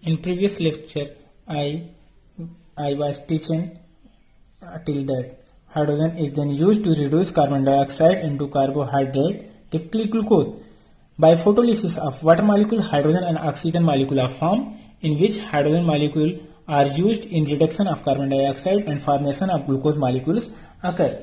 In previous lecture, I was teaching till that hydrogen is then used to reduce carbon dioxide into carbohydrate, typically glucose. By photolysis of water molecule, hydrogen and oxygen molecule are formed, in which hydrogen molecule are used in reduction of carbon dioxide and formation of glucose molecules occur.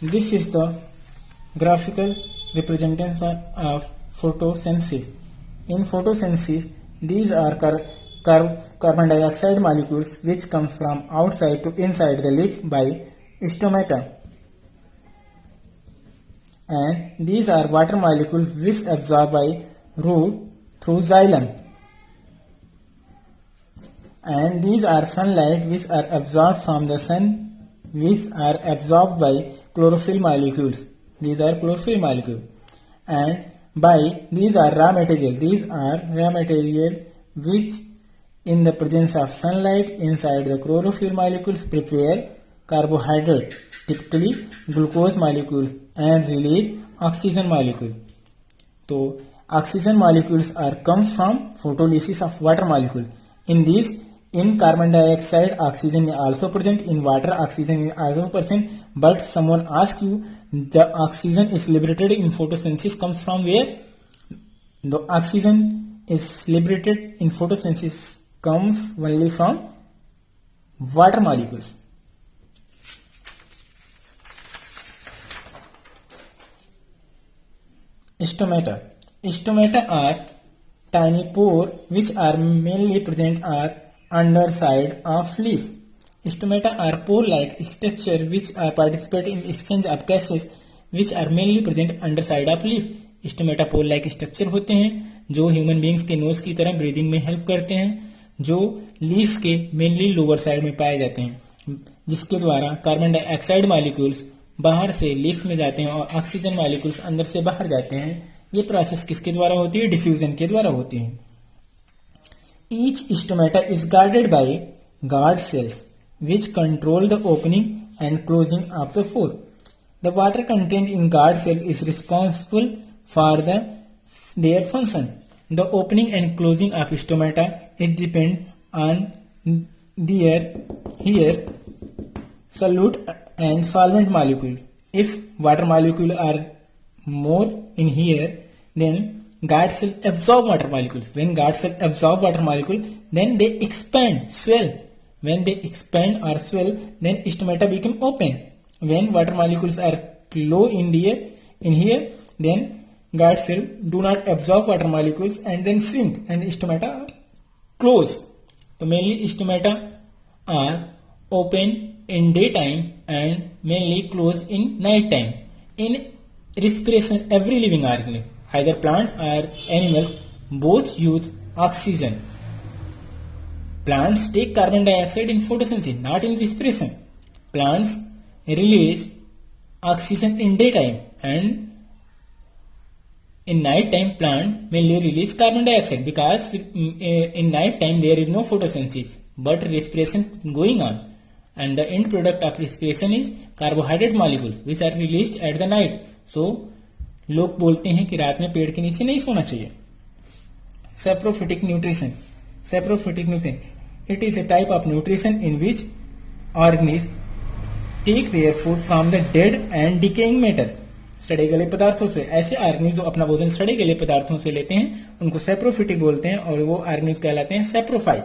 This is the graphical representation of photosynthesis. In photosynthesis, these are carbon dioxide molecules which comes from outside to inside the leaf by stomata, and these are water molecules which absorbed by root through xylem, and these are sunlight which are absorbed from the sun, which are absorbed by chlorophyll molecules. These are chlorophyll molecules, and by these are raw material. These are raw material which in the presence of sunlight inside the chlorophyll molecules prepare carbohydrate, typically glucose molecules, and release oxygen molecule. So oxygen molecules are comes from photolysis of water molecule. In carbon dioxide, oxygen is also present. In water, oxygen is also present. But someone asks you, the oxygen is liberated in photosynthesis comes from where? The oxygen is liberated in photosynthesis comes only from water molecules. Stomata. Stomata are tiny pores which are mainly present on underside of leaf. Stomata are pore-like structure which are participate in exchange of gases which are mainly present underside of leaf. Stomata pore-like structure होते हैं जो human beings के knows की तरह breathing में help करते हैं, जो लीफ के मेनली लोअर साइड में पाए जाते हैं, जिसके द्वारा कार्बन डाइऑक्साइड मॉलिक्यूल्स बाहर से लीफ में जाते हैं और ऑक्सीजन मॉलिक्यूल्स अंदर से बाहर जाते हैं. ये प्रोसेस किसके द्वारा होती है? डिफ्यूजन के द्वारा होती है. Each stomata is guarded by guard cells which control the opening and closing of the pore. The water contained in guard cell is responsible for their function. The opening and closing of stomata is depend on their solute and solvent molecule. If water molecule are more in here, then guard cell absorb water molecule. When guard cell absorb water molecule, then they expand, swell. When they expand or swell, then stomata become open. When water molecules are low in here, then guard cell do not absorb water molecules and then shrink and stomata are closed. So mainly stomata are open in daytime and mainly closed in night time. In respiration, every living organism, either plant or animals, both use oxygen. Plants take carbon dioxide in photosynthesis, not in respiration. Plants release oxygen in daytime, and in night time plant mainly release carbon dioxide because in night time there is no photosynthesis but respiration going on, and the end product of respiration is carbohydrate molecule which are released at the night. So लोग बोलते हैं कि रात में पेड़ के नीचे नहीं सोना चाहिए. Saprophytic nutrition. Saprophytic nutrition. It is a type of nutrition in which organisms take their food from the dead and decaying matter. सड़े गले पदार्थों से. ऐसे ऑर्गेनिज्म जो अपना भोजन सड़े गले पदार्थों से लेते हैं उनको सैप्रोफिटिक बोलते हैं और वो ऑर्गेनिज्म कहलाते हैं सैप्रोफाइट.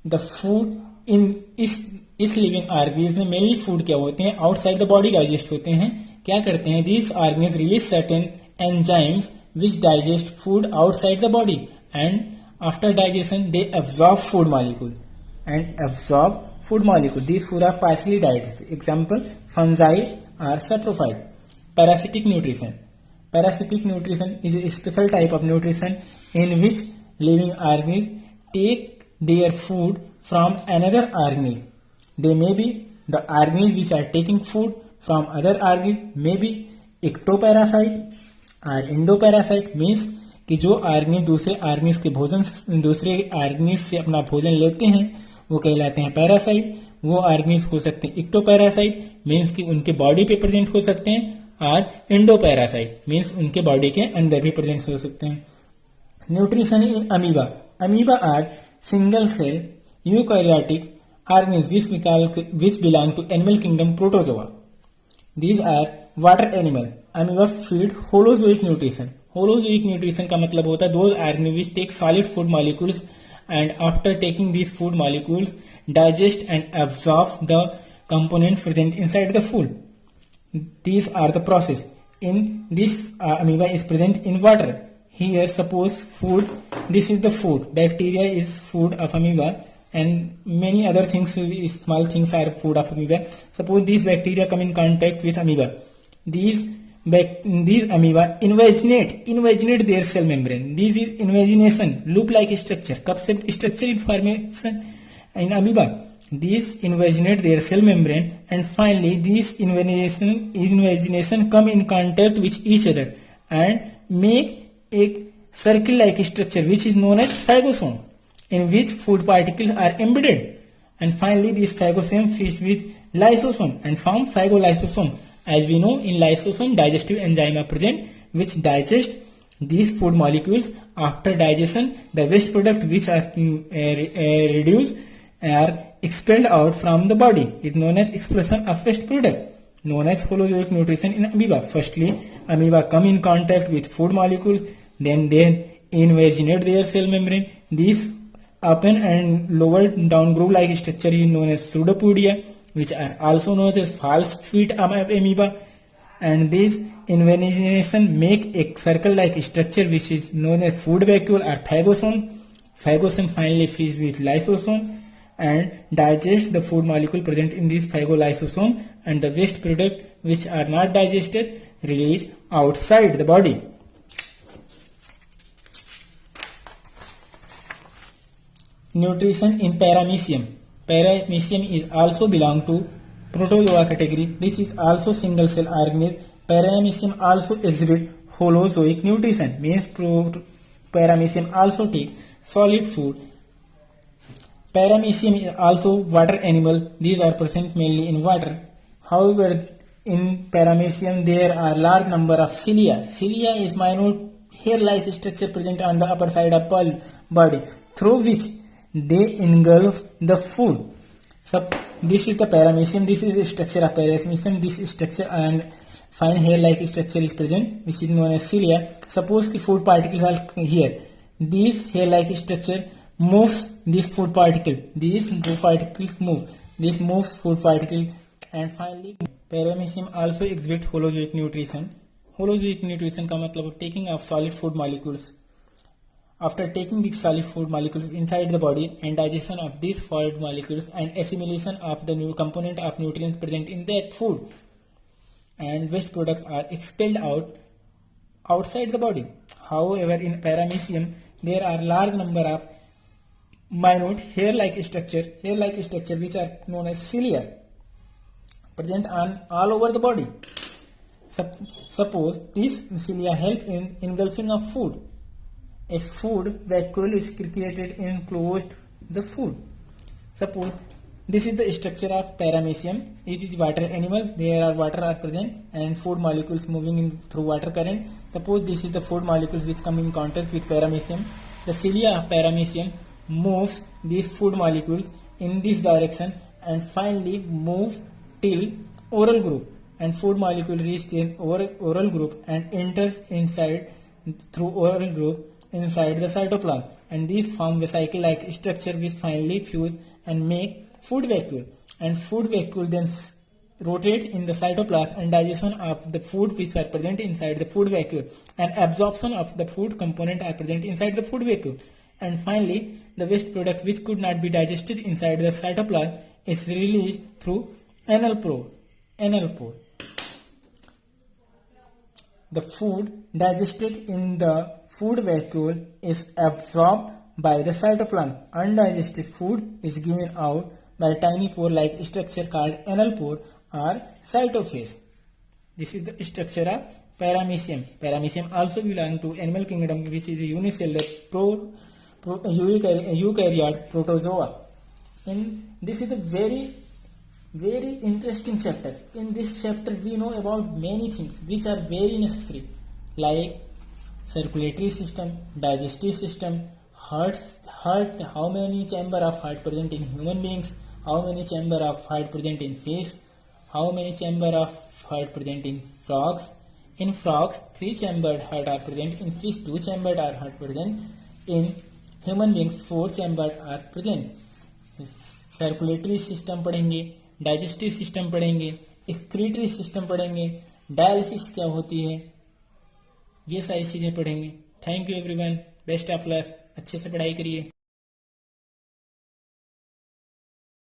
द फूड इन इस लिविंग ऑर्गेनिज्म में मेनली फूड क्या होते हैं? आउटसाइड द बॉडी डाइजेस्ट होते हैं. क्या करते हैं? These organism release certain enzymes which digest food outside the body and after digestion they absorb food molecule food molecule. These food are partially digested. Example, fungi are saprophyte. Parasitic nutrition. Parasitic nutrition is a special type of nutrition in which living organisms take their food from another organism. They may be the organisms which are taking food from other organisms may be ectoparasite or endoparasite. Means कि जो organism दूसरे organism के भोजन दूसरे organism से अपना भोजन लेते हैं वो कहलाते हैं पैरासाइट. वो ऑर्गेनिज्म हो सकते हैं इक्टोपैरासाइट, मीन्स कि उनके बॉडी पे प्रेजेंट हो सकते हैं, आर एंडोपैरासाइट, मीन्स उनके बॉडी के अंदर भी प्रेजेंट हो सकते हैं. Nutrition in amoeba. Amoeba are single cell eukaryotic organisms which belong to animal kingdom protozoa. These are water animal. Amoeba feed holozoic nutrition. Holozoic nutrition का मतलब होता है those organisms which take solid food molecules and after taking these food molecules digest and absorb the component present inside the food. These are the process. In this amoeba is present in water. Here suppose food. This is the food. Bacteria is food of amoeba. And many other things, small things are food of amoeba. Suppose these bacteria come in contact with amoeba. These amoeba invaginate their cell membrane. This is invagination, loop-like structure, cup-shaped structure in formation in amoeba. These invaginate their cell membrane, and finally these invagination come in contact with each other and make a circle-like structure which is known as phagosome, in which food particles are embedded. And finally these phagosome fused with lysosome and form phagolysosome. As we know, in lysosome digestive enzyme are present which digest these food molecules. After digestion, the waste product which are reduced are expelled out from the body is known as expulsion of waste product, known as holozoic nutrition in amoeba. Firstly, amoeba come in contact with food molecules, then they invaginate their cell membrane. These up and lower down groove-like structure is known as pseudopodia, which are also known as false feet amoeba. And this invagination make a circle-like structure which is known as food vacuole or phagosome. Phagosome finally fused with lysosome and digest the food molecule present in this phagolysosome, and the waste product which are not digested release outside the body. Nutrition in paramecium. Paramecium is also belong to protozoa category. This is also single cell organism. Paramecium also exhibit holozoic nutrition, means paramecium also take solid food. Paramecium is also water animal. These are present mainly in water. However, in paramecium there are large number of cilia. Cilia is minute hair-like structure present on the upper side of body, through which they engulf the food. So this is the paramecium. This is the structure of paramecium. This structure and fine hair-like structure is present, which is known as cilia. Suppose the food particles are here. This hair-like structure moves this food particle. These food particles move. This moves food particle, and finally paramecium also exhibit holozoic nutrition. Holozoic nutrition का मतलब taking of solid food molecules. After taking these solid food molecules inside the body and digestion of these food molecules and assimilation of the new component of nutrients present in that food, and waste products are expelled outside the body. However, in paramecium there are large number of minute hair-like structure which are known as cilia present on all over the body. Suppose these cilia help in engulfing of food. A food vacuole is created enclosed the food. Suppose this is the structure of paramecium. It is water animal. There are water are present and food molecules moving in through water current. Suppose this is the food molecules which come in contact with paramecium. The cilia of paramecium moves these food molecules in this direction and finally move till oral group, and food molecule reach the oral group and enters inside through oral group inside the cytoplasm, and these form vesicle-like structure which finally fuse and make food vacuole, and food vacuole then rotate in the cytoplasm, and digestion of the food which are present inside the food vacuole and absorption of the food component are present inside the food vacuole, and finally the waste product which could not be digested inside the cytoplasm is released through anal pore. The food digested in the food vacuole is absorbed by the cytoplasm. Undigested food is given out by a tiny pore-like structure called anal pore or cytophages. This is the structure of paramecium. Paramecium also belongs to animal kingdom, which is a unicellular eukaryote protozoa. And this is a very very interesting chapter. In this chapter, we know about many things which are very necessary, like circulatory system, digestive system, heart, how many chamber of heart present in human beings, how many chamber of heart present in fish, how many chamber of heart present in frogs. In frogs, 3 chambered heart are present. In fish, 2 chambered heart present. In human beings, 4 chambered are present. Circulatory system पढ़ेंगे, digestive system पढ़ेंगे, excretory system पढ़ेंगे, dialysis क्या होती है, ये सारी चीजें पढ़ेंगे. Thank you everyone, best of luck, अच्छे से पढ़ाई करिए.